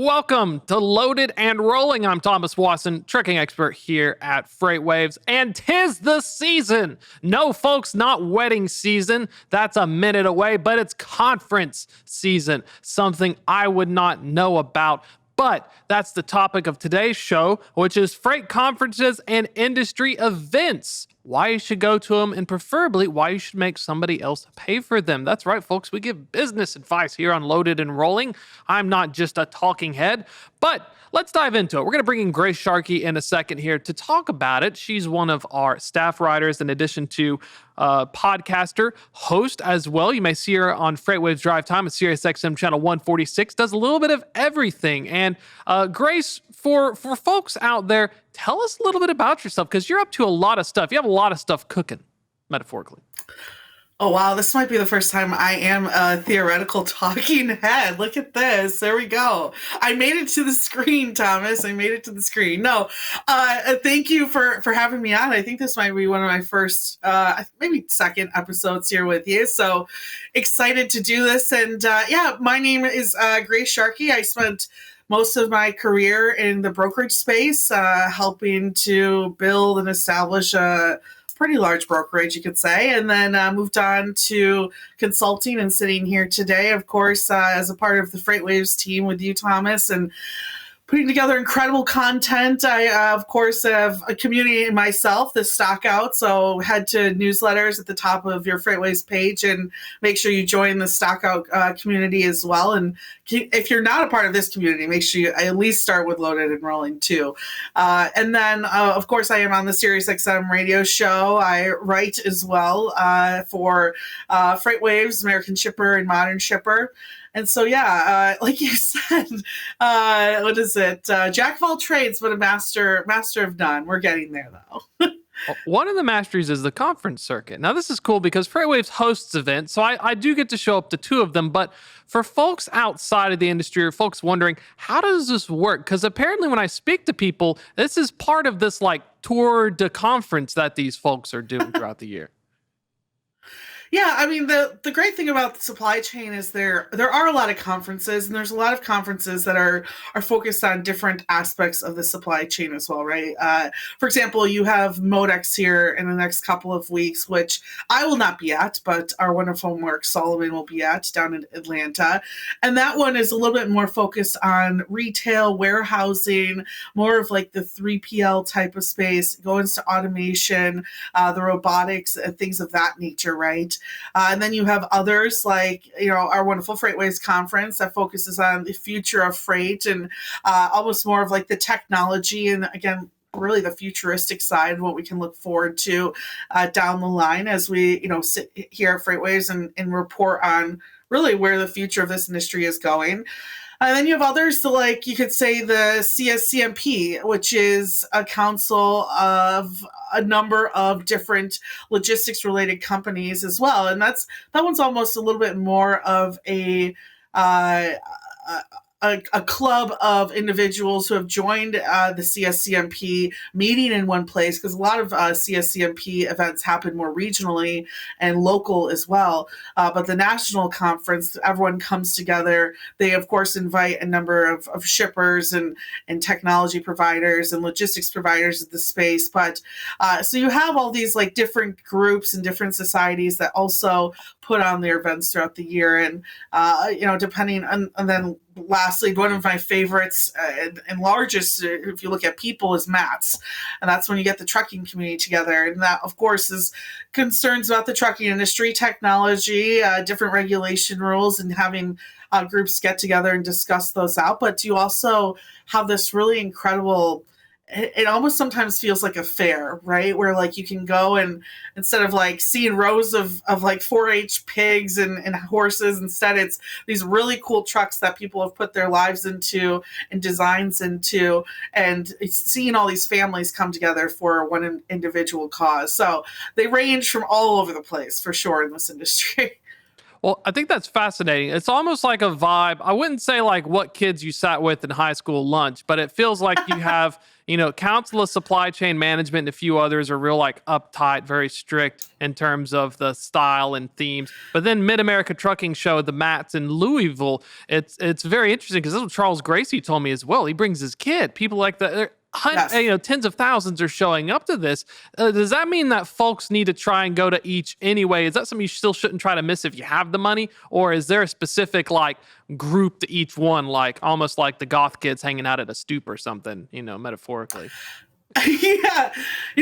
Welcome to Loaded and Rolling. I'm Thomas Wasson, trucking expert here at FreightWaves, and 'tis the season. No, folks, not wedding season. That's a minute away, but it's conference season, something I would not know about. But that's the topic of today's show, which is freight conferences and industry events. Why you should go to them, and preferably why you should make somebody else pay for them. That's right, folks. We give business advice here on Loaded and Rolling. I'm not just a talking head, but let's dive into it. We're going to bring in Grace Sharkey in a second here to talk about it. She's one of our staff writers, in addition to podcaster, host as well. You may see her on FreightWaves Drive Time at SiriusXM channel 146. Does a little bit of everything. And Grace, for folks out there, tell us a little bit about yourself, because you're up to a lot of stuff. You have a lot of stuff cooking, metaphorically. Oh, wow. This might be the first time I am a theoretical talking head. Look at this. There we go. I made it to the screen, Thomas. I made it to the screen. No, thank you for having me on. I think this might be one of my first, maybe second episodes here with you. So excited to do this. And yeah, my name is Grace Sharkey. I spent most of my career in the brokerage space, helping to build and establish a pretty large brokerage, you could say, and then moved on to consulting and sitting here today, of course, as a part of the FreightWaves team with you, Thomas, and putting together incredible content. I, of course, have a community in myself, the Stock Out, so head to newsletters at the top of your FreightWaves page and make sure you join the Stock Out community as well. And if you're not a part of this community, make sure you at least start with Loaded and Rolling too. And then, of course, I am on the SiriusXM radio show. I write as well for FreightWaves, American Shipper, and Modern Shipper. And so, yeah, like you said, what is it? Jack of all trades, but a master of none. We're getting there, though. One of the masteries is the conference circuit. Now, this is cool because FreightWaves hosts events, so I do get to show up to two of them. But for folks outside of the industry, or folks wondering, how does this work? Because apparently when I speak to people, this is part of this like tour de conference that these folks are doing throughout the year. Yeah, I mean, the great thing about the supply chain is there are a lot of conferences, and there's a lot of conferences that are focused on different aspects of the supply chain as well, right? For example, you have Modex here in the next couple of weeks, which I will not be at, but our wonderful Mark Sullivan will be at down in Atlanta. And that one is a little bit more focused on retail, warehousing, more of like the 3PL type of space, go into automation, the robotics, and things of that nature, right? And then you have others like, our wonderful FreightWaves conference that focuses on the future of freight and almost more of like the technology and, again, really the futuristic side, what we can look forward to down the line as we, sit here at FreightWaves and report on really where the future of this industry is going. And then you have others, like you could say the CSCMP, which is a council of a number of different logistics-related companies as well. And that one's almost a little bit more of a club of individuals who have joined the CSCMP meeting in one place, because a lot of CSCMP events happen more regionally and local as well. But the national conference, everyone comes together. They, of course, invite a number of shippers and technology providers and logistics providers of the space. But so you have all these like different groups and different societies that also put on their events throughout the year. And, depending on, and then lastly, one of my favorites and largest, if you look at people, is MATS. And that's when you get the trucking community together. And that, of course, is concerns about the trucking industry, technology, different regulation rules, and having groups get together and discuss those out. But you also have this really incredible, it almost sometimes feels like a fair, right? Where like you can go and instead of like seeing rows of like 4-H pigs and horses, instead it's these really cool trucks that people have put their lives into and designs into, and it's seeing all these families come together for one individual cause. So they range from all over the place for sure in this industry. Well, I think that's fascinating. It's almost like a vibe. I wouldn't say like what kids you sat with in high school lunch, but it feels like you have, Council of Supply Chain Management and a few others are real like uptight, very strict in terms of the style and themes. But then Mid America Trucking Show, the Mats in Louisville, it's very interesting because this is what Charles Gracie told me as well. He brings his kid. People like that. Yes. Tens of thousands are showing up to this. Does that mean that folks need to try and go to each anyway? Is that something you still shouldn't try to miss if you have the money? Or is there a specific like group to each one, like almost like the goth kids hanging out at a stoop or something, metaphorically? Yeah,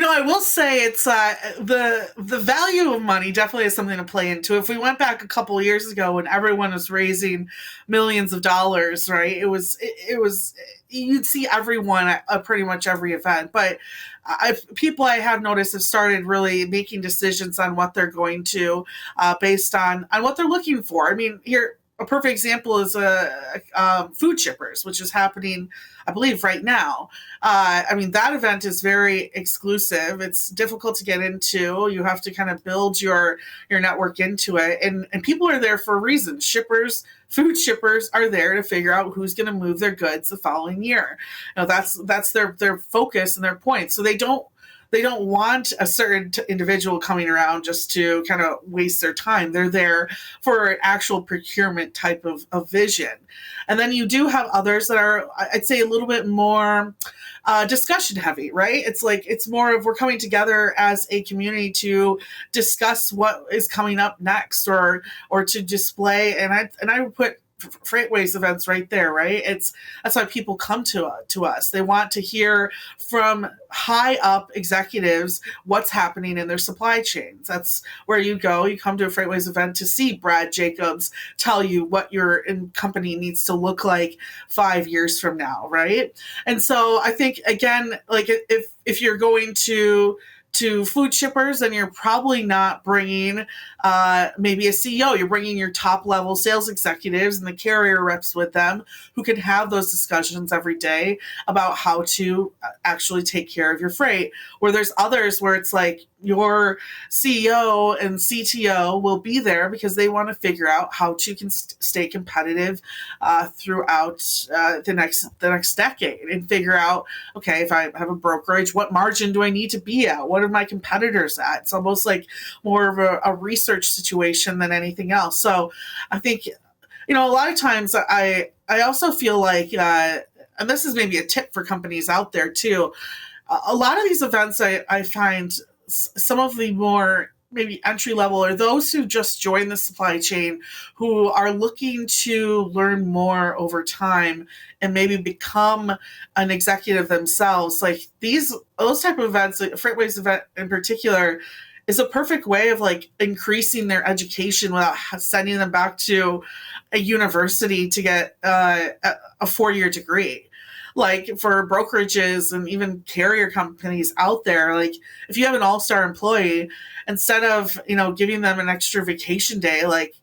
I will say it's the value of money definitely is something to play into. If we went back a couple of years ago when everyone was raising millions of dollars, right? It was you'd see everyone at pretty much every event, but people I have noticed have started really making decisions on what they're going to based on what they're looking for. I mean, here a perfect example is food shippers, which is happening, I believe, right now. I mean, that event is very exclusive. It's difficult to get into. You have to kind of build your network into it. And people are there for a reason. Food shippers are there to figure out who's going to move their goods the following year. That's their focus and their point. So they don't want a certain individual coming around just to kind of waste their time. They're there for an actual procurement type of vision. And then you do have others that are, I'd say, a little bit more discussion heavy, right? It's more of we're coming together as a community to discuss what is coming up next or to display. And I would put FreightWaves events right there, right? That's why people come to us. They want to hear from high up executives what's happening in their supply chains. That's where you go. You come to a FreightWaves event to see Brad Jacobs tell you what your company needs to look like 5 years from now, right? And so I think, again, like if you're going to food shippers, then you're probably not bringing maybe a CEO. You're bringing your top level sales executives and the carrier reps with them who can have those discussions every day about how to actually take care of your freight. Where there's others where it's like your CEO and CTO will be there because they want to figure out how to stay competitive throughout the next decade and figure out, okay, if I have a brokerage, what margin do I need to be at? What are my competitors at? It's almost like more of a research situation than anything else. So I think, a lot of times I also feel like, and this is maybe a tip for companies out there too, a lot of these events I find some of the more maybe entry level or those who just joined the supply chain who are looking to learn more over time and maybe become an executive themselves. Like those type of events, like a FreightWaves event in particular, is a perfect way of like increasing their education without sending them back to a university to get a 4-year degree. Like for brokerages and even carrier companies out there, like if you have an all-star employee, instead of, giving them an extra vacation day, like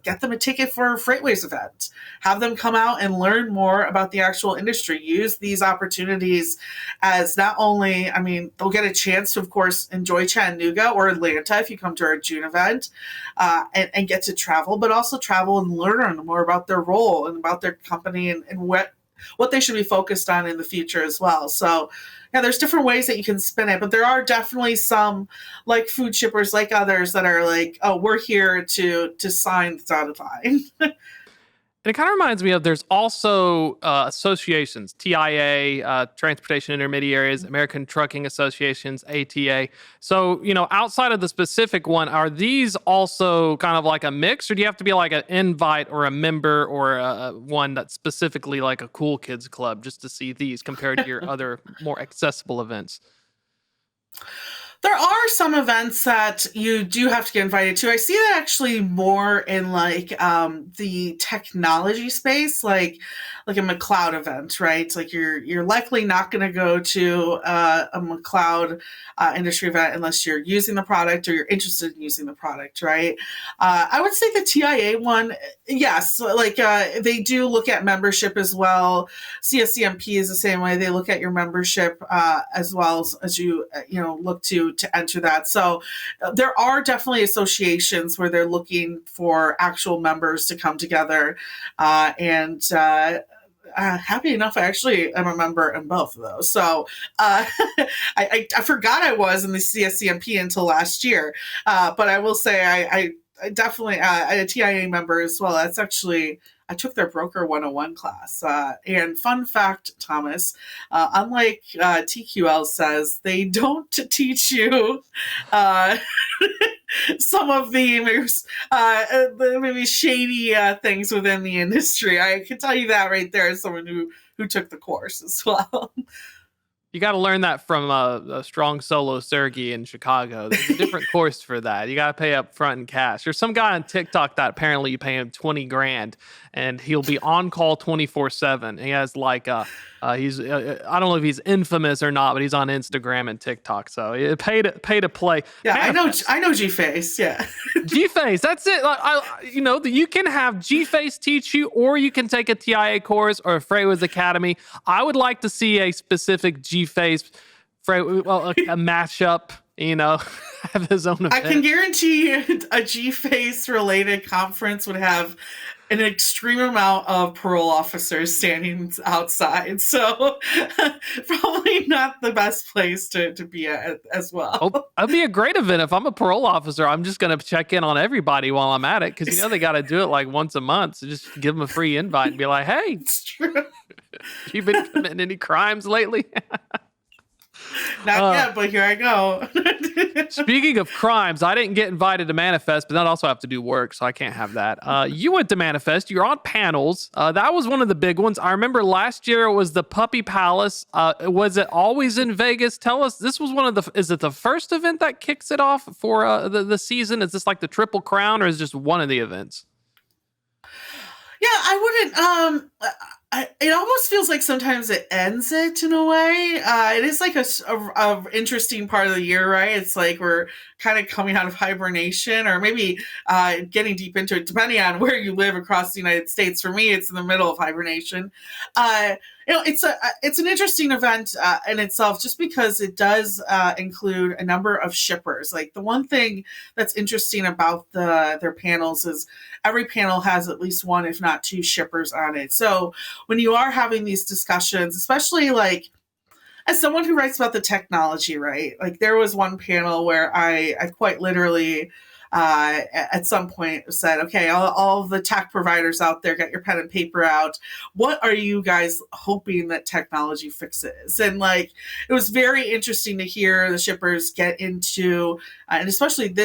get them a ticket for a FreightWaves event, have them come out and learn more about the actual industry, use these opportunities as not only, they'll get a chance to, of course, enjoy Chattanooga or Atlanta if you come to our June event and get to travel, but also travel and learn more about their role and about their company and what they should be focused on in the future as well. So yeah, there's different ways that you can spin it, but there are definitely some like food shippers, like others that are like, oh, we're here to sign the dotted line. And it kind of reminds me of there's also associations, TIA, Transportation Intermediaries, American Trucking Associations, ATA. So, outside of the specific one, are these also kind of like a mix, or do you have to be like an invite or a member or one that's specifically like a cool kids club just to see these compared to your other more accessible events? There are some events that you do have to get invited to. I see that actually more in like the technology space, like a McLeod event, right? It's like you're likely not going to go to a McLeod industry event unless you're using the product or you're interested in using the product, right? I would say the TIA one, yes, like they do look at membership as well. CSCMP is the same way. They look at your membership as well as you look to to enter that. So there are definitely associations where they're looking for actual members to come together, and happy enough, I actually am a member in both of those. So I forgot I was in the CSCMP until last year, but I will say I definitely a TIA member as well. That's actually, I took their Broker 101 class. And fun fact, Thomas, unlike TQL says, they don't teach you some of the maybe shady things within the industry. I can tell you that right there as someone who took the course as well. You got to learn that from a strong solo Sergey in Chicago. There's a different course for that. You got to pay up front in cash. There's some guy on TikTok that apparently you pay him 20 grand and he'll be on call 24/7. He has like he's I don't know if he's infamous or not, but he's on Instagram and TikTok. So pay to play. Yeah, I know G-Face. Yeah, G-Face. That's it. You can have G-Face teach you, or you can take a TIA course or a FreightWaves Academy. I would like to see a specific G-Face, a matchup. Have his own event. I can guarantee a G-Face related conference would have an extreme amount of parole officers standing outside. So probably not the best place to be at as well. Oh, that'd be a great event. If I'm a parole officer, I'm just going to check in on everybody while I'm at it. Cause they got to do it like once a month. So just give them a free invite and be like, hey, it's true. You been committing any crimes lately? Not yet, but here I go. Speaking of crimes, I didn't get invited to Manifest, but I also have to do work, so I can't have that. You went to Manifest. You're on panels. That was one of the big ones. I remember last year it was the Puppy Palace. Was it always in Vegas? Tell us. This was is it the first event that kicks it off for the season? Is this like the Triple Crown, or is it just one of the events? Yeah, I wouldn't. It almost feels like sometimes it ends it in a way. It is like a interesting part of the year, right? It's like we're kind of coming out of hibernation, or maybe getting deep into it, depending on where you live across the United States. For me, it's in the middle of hibernation. It's an interesting event in itself, just because it does include a number of shippers. Like, the one thing that's interesting about their panels is every panel has at least one, if not two, shippers on it. So when you are having these discussions, especially like as someone who writes about the technology, right? Like, there was one panel where I quite literally at some point said, okay, all of the tech providers out there, get your pen and paper out. What are you guys hoping that technology fixes? And like, it was very interesting to hear the shippers get into, and especially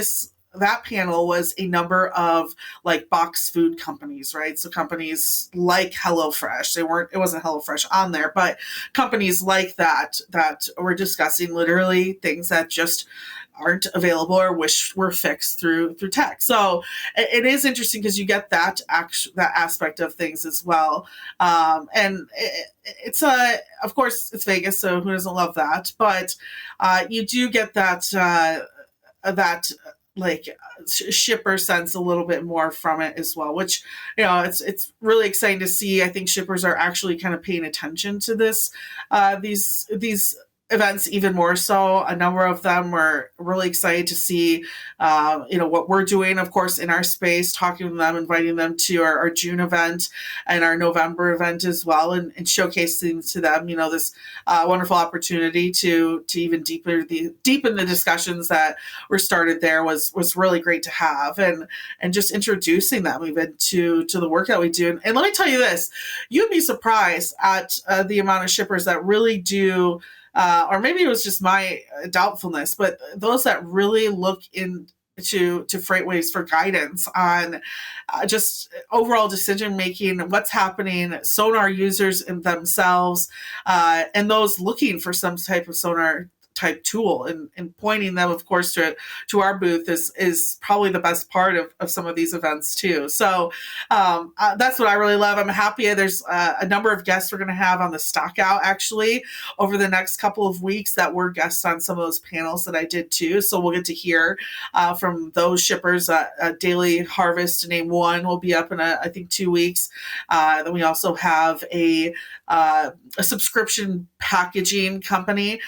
that panel was a number of like box food companies, right? So companies like HelloFresh, it wasn't HelloFresh on there, but companies like that were discussing literally things that just aren't available or wish were fixed through tech. So it is interesting because you get that aspect of things as well. And it's of course it's Vegas, so who doesn't love that? But you do get that like shipper sense a little bit more from it as well, which, it's really exciting to see. I think shippers are actually kind of paying attention to these events even more so. A number of them were really excited to see, what we're doing, of course, in our space, talking to them, inviting them to our June event and our November event as well, and showcasing to them, this wonderful opportunity to even deepen the discussions that were started there was really great to have, and just introducing them even to the work that we do. And let me tell you this, you'd be surprised at the amount of shippers that really do, or maybe it was just my doubtfulness, but those that really look into FreightWaves for guidance on just overall decision making, what's happening, sonar users in themselves, and those looking for some type of sonar type tool, and pointing them, of course, to our booth is probably the best part of some of these events too. So that's what I really love. I'm happy there's a number of guests we're going to have on the stockout actually over the next couple of weeks that were guests on some of those panels that I did too. So we'll get to hear from those shippers. Daily Harvest, to name one, will be up in I think 2 weeks. Then we also have a subscription packaging company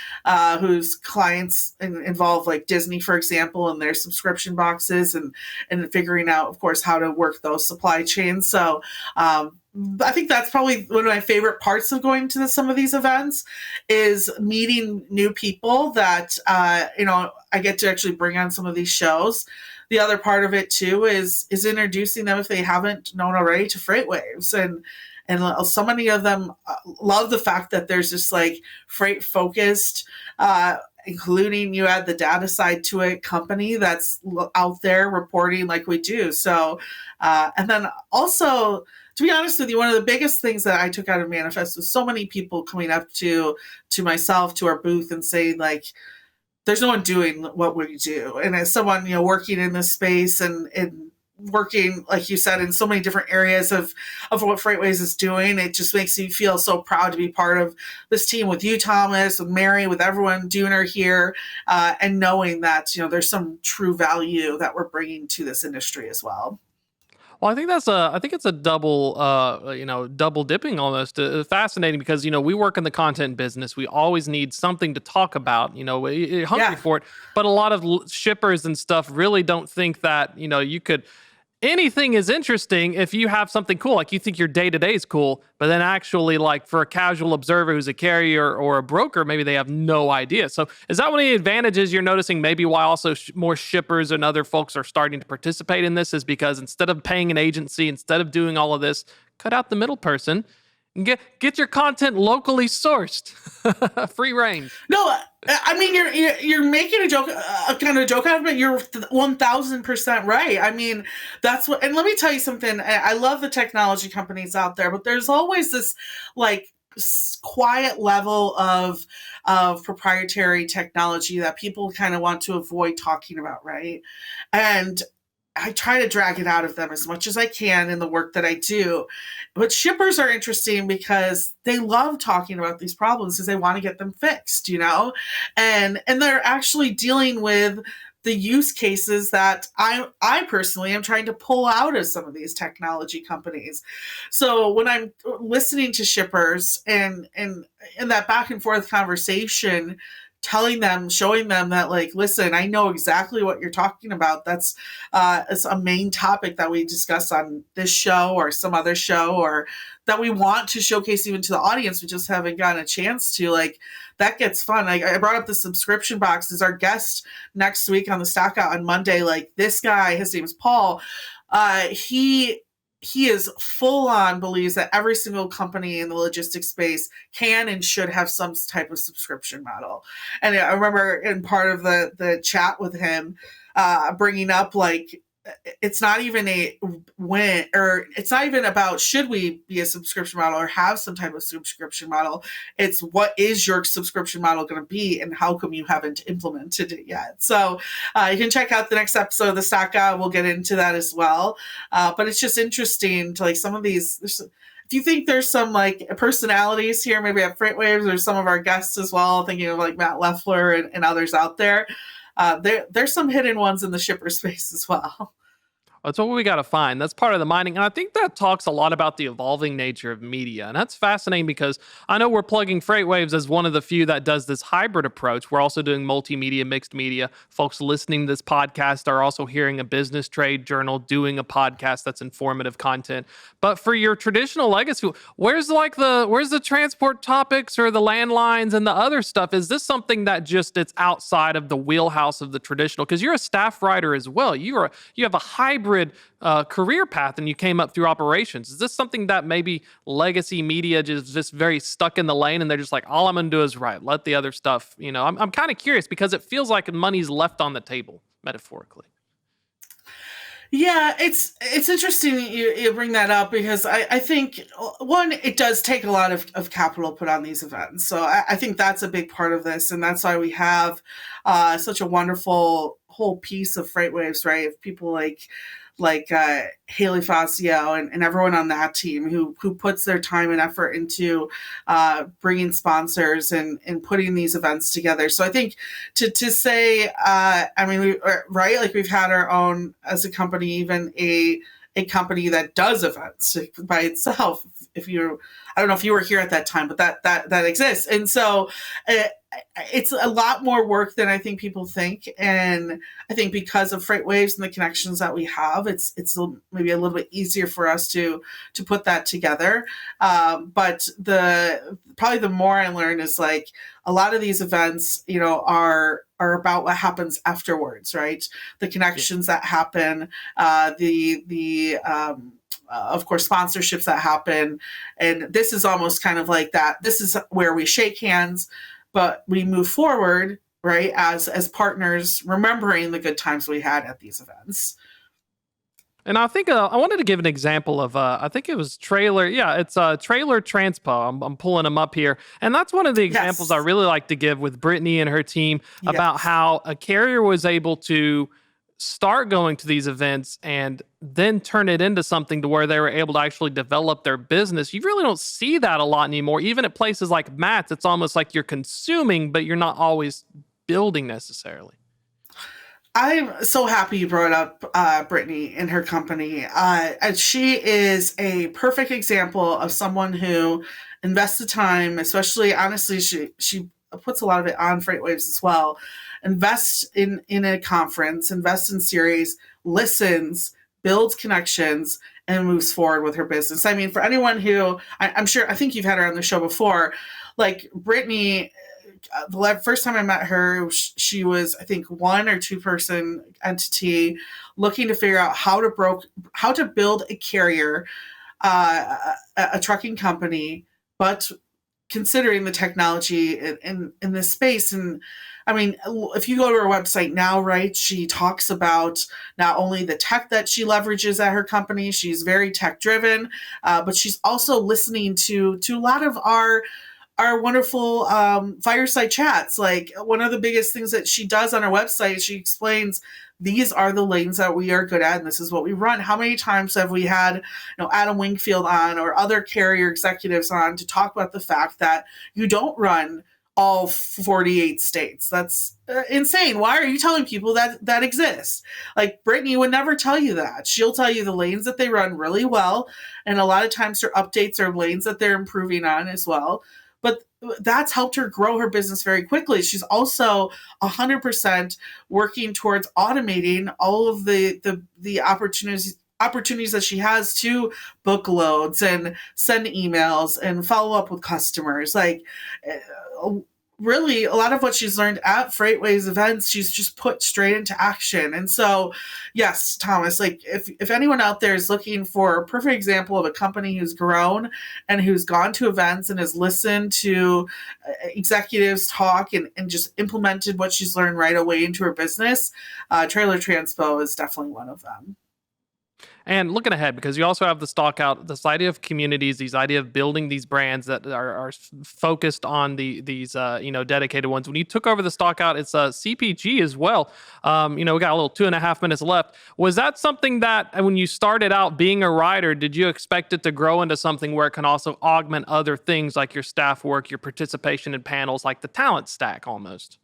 who whose clients involve like Disney, for example, and their subscription boxes, and figuring out, of course, how to work those supply chains. So I think that's probably one of my favorite parts of going to some of these events is meeting new people that, I get to actually bring on some of these shows. The other part of it too is introducing them, if they haven't known already, to FreightWaves. And so many of them love the fact that there's this like freight focused, including, you add the data side to it, company that's out there reporting like we do. So, and then also, to be honest with you, one of the biggest things that I took out of Manifest was so many people coming up to myself, to our booth, and saying like, there's no one doing what we do. And as someone, working in this space and working, like you said, in so many different areas of what FreightWaves is doing, it just makes me feel so proud to be part of this team with you, Thomas, with Mary, with everyone doing her here, and knowing that, there's some true value that we're bringing to this industry as well. Well, I think it's a double, double dipping almost. Fascinating because we work in the content business. We always need something to talk about. We're hungry for it. But a lot of shippers and stuff really don't think that you could. Anything is interesting if you have something cool. Like you think your day-to-day is cool, but then actually like for a casual observer who's a carrier or a broker, maybe they have no idea. So is that one of the advantages you're noticing maybe why also more shippers and other folks are starting to participate in this is because instead of paying an agency, instead of doing all of this, cut out the middle person and get your content locally sourced. Free range. No, I mean, you're making a joke, a kind of a joke out of it. You're 1000% right. I mean, that's what, and let me tell you something. I love the technology companies out there, but there's always this like quiet level of proprietary technology that people kind of want to avoid talking about, right? And I try to drag it out of them as much as I can in the work that I do. But shippers are interesting because they love talking about these problems because they want to get them fixed, and they're actually dealing with the use cases that I personally am trying to pull out of some of these technology companies. So when I'm listening to shippers and in that back and forth conversation, telling them, showing them that, like, listen, I know exactly what you're talking about. That's it's a main topic that we discuss on this show or some other show, or that we want to showcase even to the audience. We just haven't gotten a chance to. Like, that gets fun. I brought up the subscription box as our guest next week on the Stock Out on Monday. Like, this guy, his name is Paul. He is full on believes that every single company in the logistics space can and should have some type of subscription model. And I remember in part of the chat with him, bringing up, like, it's not even it's not even about should we be a subscription model or have some type of subscription model. It's what is your subscription model going to be and how come you haven't implemented it yet. So you can check out the next episode of the Stock Out. We'll get into that as well. But it's just interesting to, like, some of these. If you think there's some like personalities here, maybe at FreightWaves or some of our guests as well, thinking of like Matt Leffler and others out there. There's some hidden ones in the shipper space as well. That's what we got to find. That's part of the mining. And I think that talks a lot about the evolving nature of media. And that's fascinating because I know we're plugging FreightWaves as one of the few that does this hybrid approach. We're also doing multimedia, mixed media. Folks listening to this podcast are also hearing a business trade journal doing a podcast that's informative content. But for your traditional legacy, where's the transport topics or the landlines and the other stuff? Is this something that just it's outside of the wheelhouse of the traditional? Because you're a staff writer as well. You have a hybrid career path and you came up through operations. Is this something that maybe legacy media just very stuck in the lane and they're just like, all I'm going to do is write, let the other stuff, I'm kind of curious because it feels like money's left on the table, metaphorically. Yeah, it's interesting you bring that up because I think, one, it does take a lot of capital put on these events. So I think that's a big part of this. And that's why we have such a wonderful whole piece of FreightWaves, right? Of people like Haley Fazio and everyone on that team who puts their time and effort into bringing sponsors and putting these events together. So I think to say, I mean, right, like we've had our own, as a company, even a company that does events by itself. If you, I don't know if you were here at that time, but that exists. And so it's a lot more work than I think people think. And I think because of FreightWaves and the connections that we have, it's maybe a little bit easier for us to put that together. But probably the more I learn is like a lot of these events, are about what happens afterwards, right? The connections that happen, of course, sponsorships that happen. And this is almost kind of like that. This is where we shake hands, but we move forward, right? As partners, remembering the good times we had at these events. And I think I wanted to give an example of, I think it was Trailer. Yeah, it's Trailer Transpo. I'm pulling them up here. And that's one of the examples I really like to give with Brittany and her team about how a carrier was able to start going to these events and then turn it into something to where they were able to actually develop their business. You really don't see that a lot anymore. Even at places like Matt's, it's almost like you're consuming, but you're not always building necessarily. I'm so happy you brought up Brittany and her company. And she is a perfect example of someone who invests the time, especially, honestly, she puts a lot of it on FreightWaves as well. Invests in a conference, invests in series, listens, builds connections, and moves forward with her business. I mean, for anyone who, I'm sure, I think you've had her on the show before, like Brittany, the first time I met her, she was, I think, 1 or 2 person entity looking to figure out how to build a carrier, a trucking company, but considering the technology in this space. And I mean, if you go to her website now, right, she talks about not only the tech that she leverages at her company, she's very tech driven, but she's also listening to a lot of our wonderful fireside chats. Like, one of the biggest things that she does on her website, she explains, these are the lanes that we are good at, and this is what we run. How many times have we had, Adam Wingfield on or other carrier executives on to talk about the fact that you don't run all 48 states? That's insane. Why are you telling people that exists? Like, Brittany would never tell you that. She'll tell you the lanes that they run really well, and a lot of times her updates are lanes that they're improving on as well. But that's helped her grow her business very quickly. She's also 100% working towards automating all of the opportunities that she has to book loads and send emails and follow up with customers. Like, really, a lot of what she's learned at FreightWaves events, she's just put straight into action. And so, yes, Thomas, like, if anyone out there is looking for a perfect example of a company who's grown and who's gone to events and has listened to executives talk and just implemented what she's learned right away into her business, Trailer Transpo is definitely one of them. And looking ahead, because you also have the stock out, this idea of communities, these idea of building these brands that are focused on these dedicated ones. When you took over the stock out, it's CPG as well. We got a little 2.5 minutes left. Was that something that when you started out being a writer, did you expect it to grow into something where it can also augment other things like your staff work, your participation in panels, like the talent stack almost?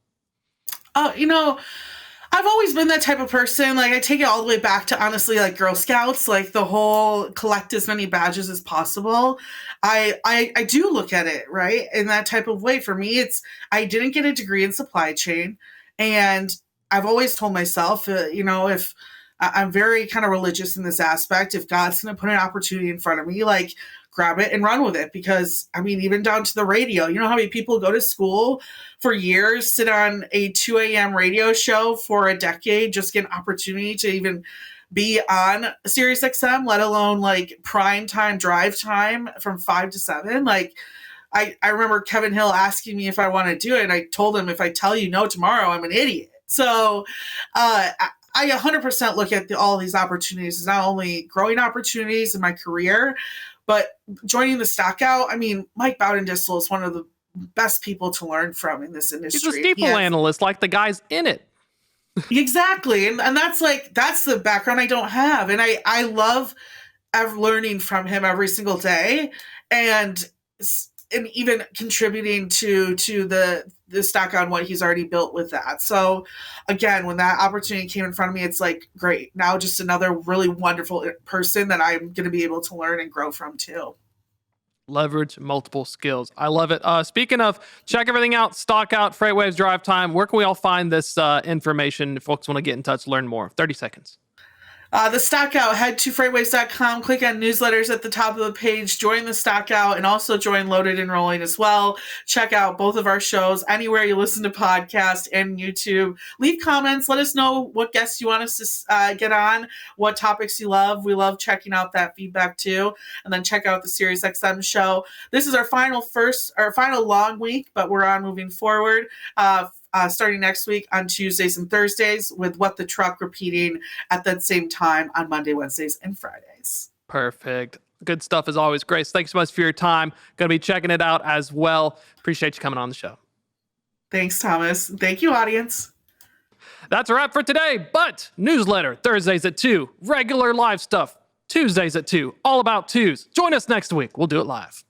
I've always been that type of person. Like, I take it all the way back to, honestly, like Girl Scouts, like the whole collect as many badges as possible. I do look at it, right, in that type of way. For me, I didn't get a degree in supply chain. And I've always told myself, if I'm very kind of religious in this aspect, if God's going to put an opportunity in front of me, like, grab it and run with it. Because, I mean, even down to the radio, you know how many people go to school for years, sit on a 2 a.m. radio show for a decade, just get an opportunity to even be on SiriusXM, let alone like prime time drive time from 5 to 7. Like, I remember Kevin Hill asking me if I want to do it. And I told him, if I tell you no tomorrow, I'm an idiot. So I 100% look at all these opportunities as not only growing opportunities in my career, but joining the stock out. I mean, Mike Bowden-Distel is one of the best people to learn from in this industry. He's a steeple analyst, like the guys in it. Exactly. And that's the background I don't have. And I love learning from him every single day. And and even contributing to the stock on what he's already built with that. So again, when that opportunity came in front of me, it's like, great. Now just another really wonderful person that I'm going to be able to learn and grow from too. Leverage multiple skills. I love it. Speaking of, check everything out, stock out, FreightWaves Drive Time. Where can we all find this information if folks want to get in touch, learn more? 30 seconds. The stockout, head to freightwaves.com, click on newsletters at the top of the page, join the stockout, and also join Loaded and Rolling as well. Check out both of our shows anywhere you listen to podcasts and YouTube. Leave comments. Let us know what guests you want us to get on, what topics you love. We love checking out that feedback too. And then check out the SiriusXM show. This is our final long week, but we're on moving forward. Starting next week on Tuesdays and Thursdays, with What the Truck repeating at that same time on Monday, Wednesdays, and Fridays. Perfect. Good stuff as always. Grace, thanks so much for your time. Going to be checking it out as well. Appreciate you coming on the show. Thanks, Thomas. Thank you, audience. That's a wrap for today, but newsletter Thursdays at 2, regular live stuff Tuesdays at 2, all about twos. Join us next week. We'll do it live.